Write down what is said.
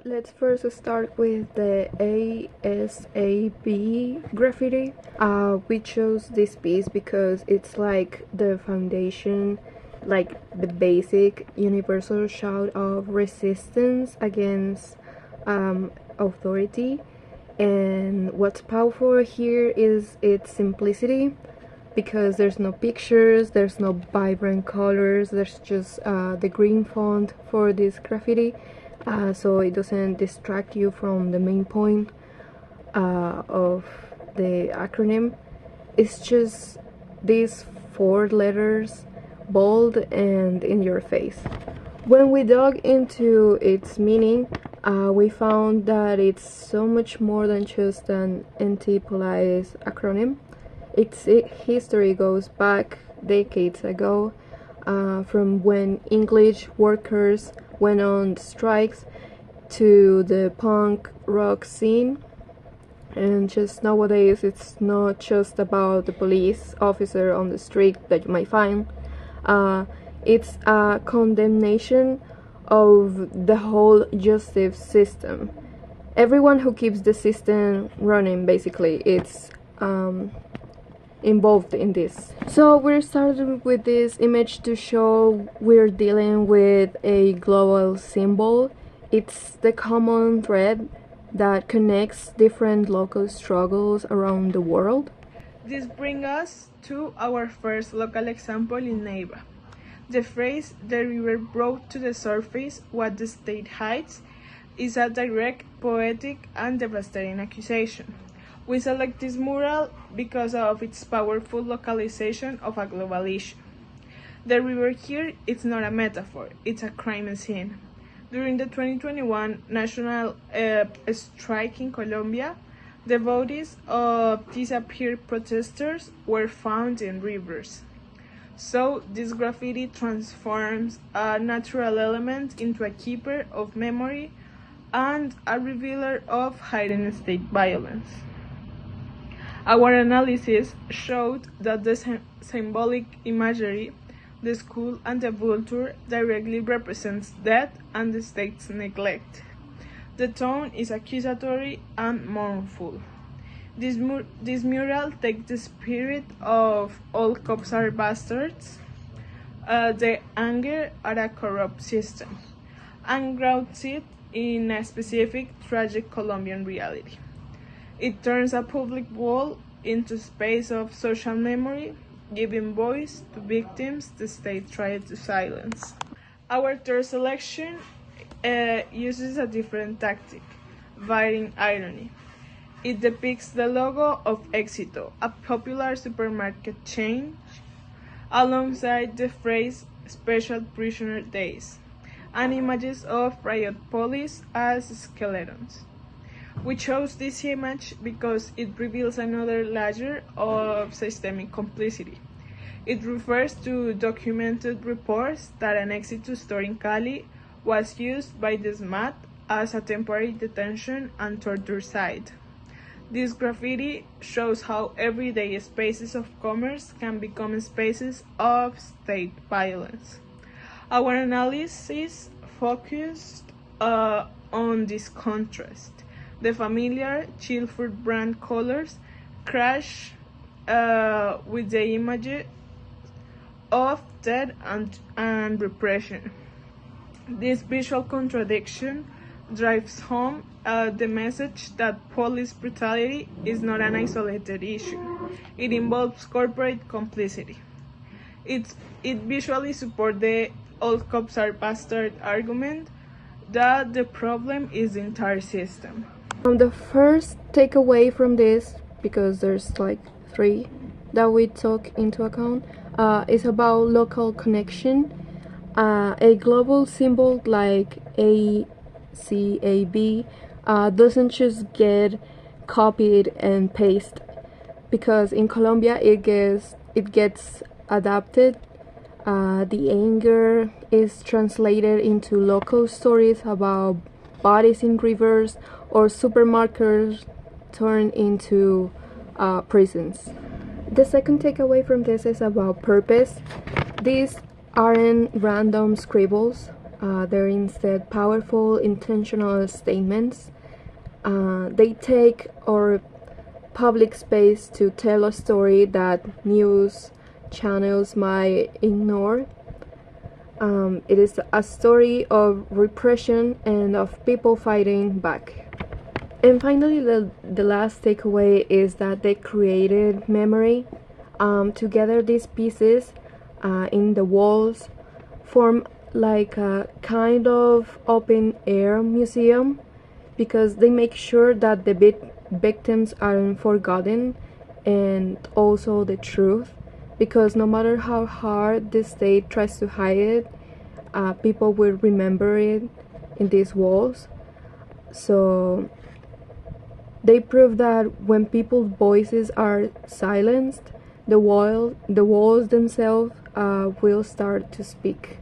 let's first start with the ASAB graffiti. We chose this piece because it's like the foundation, like the basic universal shout of resistance against authority. And what's powerful here is its simplicity, because there's no pictures, there's no vibrant colors, there's just the green font for this graffiti, so it doesn't distract you from the main point of the acronym. It's just these 4 letters, bold and in your face. When we dug into its meaning, we found that it's so much more than just an anti-police acronym. Its history goes back decades ago, from when English workers went on strikes to the punk rock scene. And just nowadays, it's not just about the police officer on the street that you might find. It's a condemnation of the whole justice system. Everyone who keeps the system running, basically, it's involved in this. So we're starting with this image to show we're dealing with a global symbol. It's the common thread that connects different local struggles around the world. This brings us to our first local example in Neiva. The phrase, "the river brought to the surface what the state hides," is a direct, poetic, and devastating accusation. We select this mural because of its powerful localization of a global issue. The river here is not a metaphor, it's a crime scene. During the 2021 national strike in Colombia, the bodies of disappeared protesters were found in rivers. So this graffiti transforms a natural element into a keeper of memory and a revealer of hidden state violence. Our analysis showed that the symbolic imagery, the skull and the vulture, directly represents death and the state's neglect. The tone is accusatory and mournful. This mural takes the spirit of "all cops are bastards," the anger at a corrupt system, and grounds it in a specific tragic Colombian reality. It turns a public wall into a space of social memory, giving voice to victims the state tried to silence. Our third selection uses a different tactic, biting irony. It depicts the logo of Éxito, a popular supermarket chain, alongside the phrase "Special Prisoner Days," and images of riot police as skeletons. We chose this image because it reveals another layer of systemic complicity. It refers to documented reports that an Éxito store in Cali was used by the SMAT as a temporary detention and torture site. This graffiti shows how everyday spaces of commerce can become spaces of state violence. Our analysis focused on this contrast. The familiar Chilford brand colors crash with the image of death and repression. This visual contradiction drives home the message that police brutality is not an isolated issue. It involves corporate complicity. It visually supports the "all cops are bastard" argument that the problem is the entire system. The first takeaway from this, because there's like 3 that we took into account, is about local connection. A global symbol like ACAB doesn't just get copied and pasted, because in Colombia it gets adapted. The anger is translated into local stories about bodies in rivers, or supermarkets turned into prisons. The second takeaway from this is about purpose. These aren't random scribbles. They're instead powerful, intentional statements. They take our public space to tell a story that news channels might ignore. It is a story of repression and of people fighting back. And finally, the last takeaway is that they created memory. Together, these pieces in the walls form like a kind of open air museum because they make sure that the victims aren't forgotten, and also the truth, because no matter how hard the state tries to hide it, people will remember it in these walls. So they prove that when people's voices are silenced, the walls themselves will start to speak.